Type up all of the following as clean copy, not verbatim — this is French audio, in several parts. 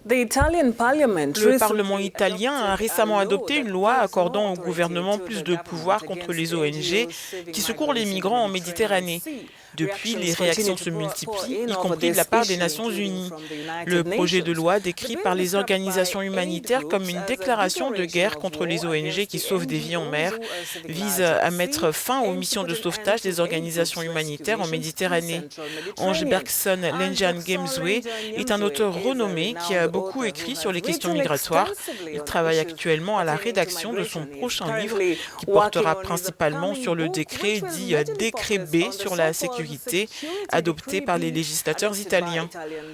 Le Parlement italien a récemment adopté une loi accordant au gouvernement plus de pouvoir contre les ONG qui secourent les migrants en Méditerranée. Depuis, les réactions se multiplient, y compris de la part des Nations Unies. Le projet de loi, décrit par les organisations humanitaires comme une déclaration de guerre contre les ONG qui sauvent des vies en mer, vise à mettre fin aux missions de sauvetage des organisations humanitaires en Méditerranée. Ange Bergson Lenjan Gemzwe est un auteur renommé qui a beaucoup écrit sur les questions migratoires. Il travaille actuellement à la rédaction de son prochain livre qui portera principalement sur le décret dit Décret B sur la sécurité adopté par les législateurs italiens.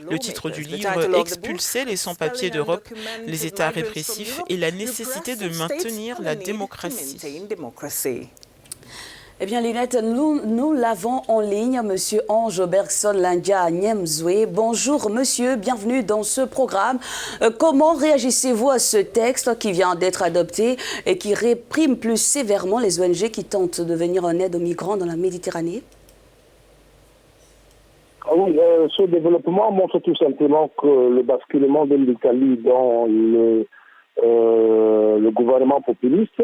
Le titre du livre, Expulser les sans-papiers d'Europe, les États répressifs et la nécessité de maintenir la démocratie. Eh bien, Lynette, nous l'avons en ligne, Monsieur Ange Bergson Lenjan Gemzwe. Bonjour, monsieur, bienvenue dans ce programme. Comment réagissez-vous à ce texte qui vient d'être adopté et qui réprime plus sévèrement les ONG qui tentent de venir en aide aux migrants dans la Méditerranée? Oui, ce développement montre tout simplement que le basculement de l'Italie dans le gouvernement populiste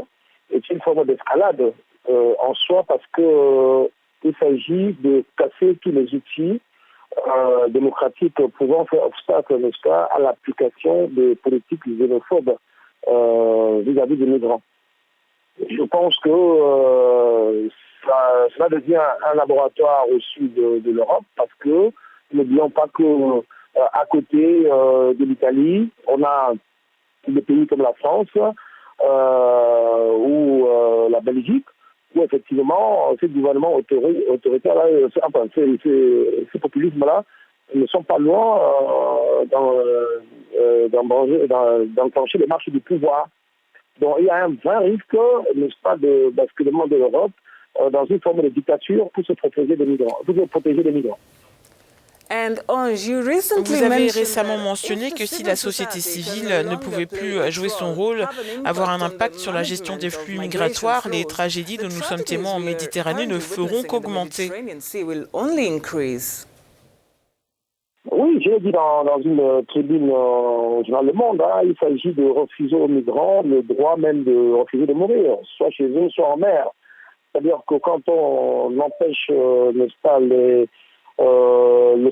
est une forme d'escalade en soi parce que il s'agit de casser tous les outils démocratiques pouvant faire obstacle, n'est-ce pas, à l'application des politiques xénophobes vis-à-vis des migrants. Je pense que cela devient un laboratoire au sud de l'Europe parce que n'oublions pas que à côté de l'Italie, on a des pays comme la France ou la Belgique où effectivement ces gouvernements autoritaires, ces populismes-là ne sont pas loin d'enclencher les marches du pouvoir. Donc il y a un vrai risque, n'est-ce pas, de basculement de l'Europe dans une forme de dictature pour se protéger des migrants, Vous avez récemment mentionné que si la société civile ne pouvait plus jouer son rôle, avoir un impact sur la gestion des flux migratoires, les tragédies dont nous sommes témoins en Méditerranée ne feront qu'augmenter. Oui, je l'ai dit dans une tribune au journal Le Monde, il s'agit de refuser aux migrants le droit même de refuser de mourir, soit chez eux, soit en mer. C'est-à-dire que quand on empêche, n'est-ce pas, le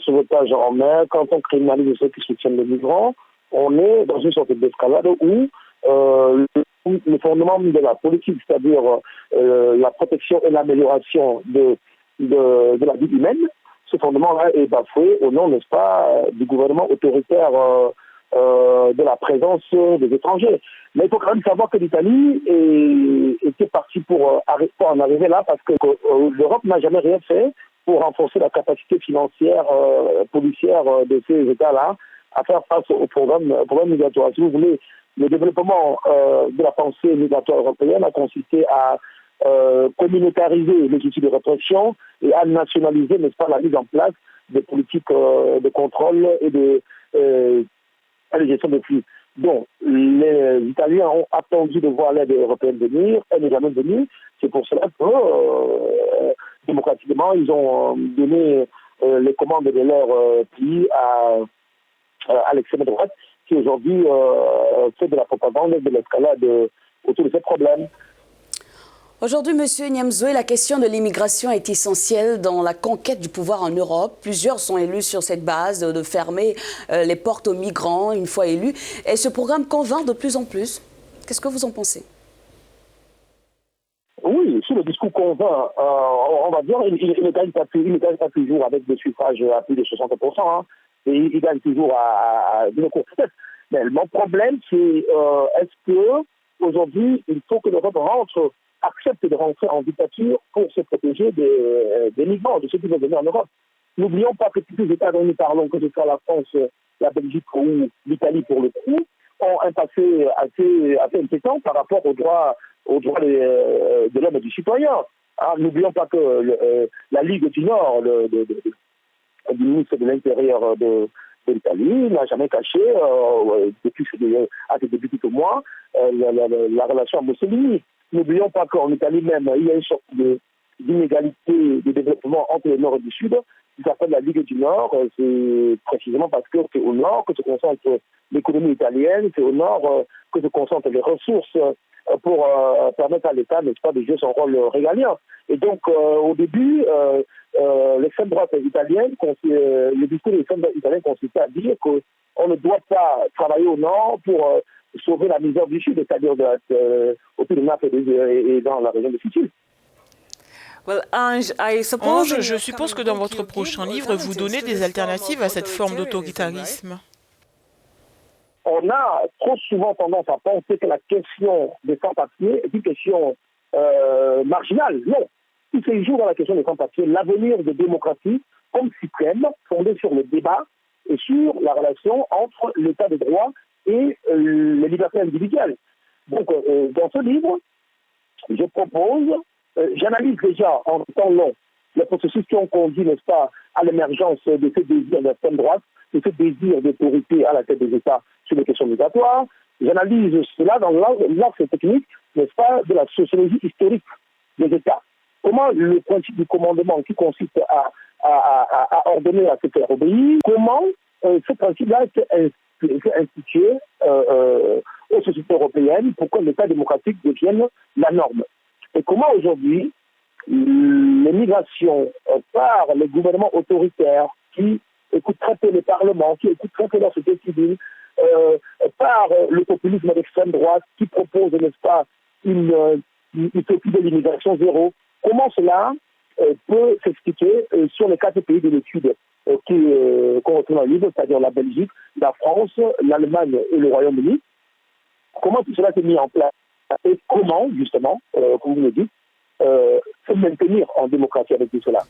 sauvetage en mer, quand on criminalise ceux qui soutiennent les migrants, on est dans une sorte d'escalade où le fondement de la politique, c'est-à-dire la protection et l'amélioration de la vie humaine, ce fondement-là est bafoué au nom, n'est-ce pas, du gouvernement autoritaire de la présence des étrangers. Mais il faut quand même savoir que l'Italie était partie pour en arriver là parce que l'Europe n'a jamais rien fait pour renforcer la capacité financière, policière de ces États-là à faire face au problème migratoire. Si vous voulez, le développement de la pensée migratoire européenne a consisté à communautariser les outils de répression et à nationaliser, n'est-ce pas, la mise en place des politiques de contrôle et de gestion des flux. Donc, les Italiens ont attendu de voir l'aide européenne venir, elle n'est jamais venue. C'est pour cela que, démocratiquement, ils ont donné les commandes de leur pays à l'extrême droite, qui aujourd'hui fait de la propagande et de l'escalade autour de ces problèmes. Aujourd'hui, Monsieur Gemzwe, la question de l'immigration est essentielle dans la conquête du pouvoir en Europe. Plusieurs sont élus sur cette base de fermer les portes aux migrants une fois élus. Et ce programme convainc de plus en plus. Qu'est-ce que vous en pensez? Oui, si le discours convainc, on va dire, il ne gagne pas toujours avec des suffrages à plus de 60%. Et il gagne toujours à une courte tête. Mais mon problème, c'est est-ce que aujourd'hui, il faut que l'Europe accepte de rentrer en dictature pour se protéger des migrants, de ceux qui veulent venir en Europe. N'oublions pas que tous les États dont nous parlons, que ce soit la France, la Belgique ou l'Italie pour le coup, ont un passé assez inquiétant par rapport aux droits de l'homme et du citoyen. N'oublions pas que la Ligue du Nord, du ministre de l'Intérieur de l'Italie, n'a jamais caché, depuis ces début de mois, la relation à Mussolini. N'oublions pas qu'en Italie même, il y a une sorte de d'inégalité de développement entre le Nord et le Sud, qui s'appelle la Ligue du Nord. C'est précisément parce que c'est au Nord que se concentre l'économie italienne, c'est au Nord que se concentrent les ressources pour permettre à l'État, n'est-ce pas, de jouer son rôle régalien. Et donc, au début, l'extrême droite italienne, le discours de l'extrême droite italienne consistait à dire qu'on ne doit pas travailler au Nord pour sauver la misère du Sud, c'est-à-dire autour de Naples et dans la région de Sicile. Ange, je suppose que dans votre prochain livre, vous donnez des alternatives à cette forme d'autoritarisme. On a trop souvent tendance à penser que la question des sans-papiers est une question marginale. Non. Il se joue dans la question des sans-papiers l'avenir de démocratie comme suprême, fondée sur le débat et sur la relation entre l'état de droit et les libertés individuelles. Donc, dans ce livre, je propose, j'analyse déjà en temps long les processus qui ont conduit, n'est-ce pas, à l'émergence de ce désir d'extrême droite, de ce désir d'autorité à la tête des États sur les questions migratoires. J'analyse cela dans l'axe technique, n'est-ce pas, de la sociologie historique des États. Comment le principe du commandement qui consiste à ordonner à se faire obéir, comment ce principe-là est institué aux sociétés européennes pour que l'État démocratique devienne la norme. Et comment aujourd'hui les migrations par les gouvernements autoritaires qui écoutent très peu les parlements, qui écoutent très peu la société civile, par le populisme d'extrême droite qui propose, n'est-ce pas, une utopie de l'immigration zéro, comment cela peut s'expliquer sur les 4 pays de l'étude qu'on retrouve dans le livre, c'est-à-dire la Belgique, la France, l'Allemagne et le Royaume-Uni. Comment tout cela s'est mis en place et comment, justement, comme vous le dites, se maintenir en démocratie avec tout cela.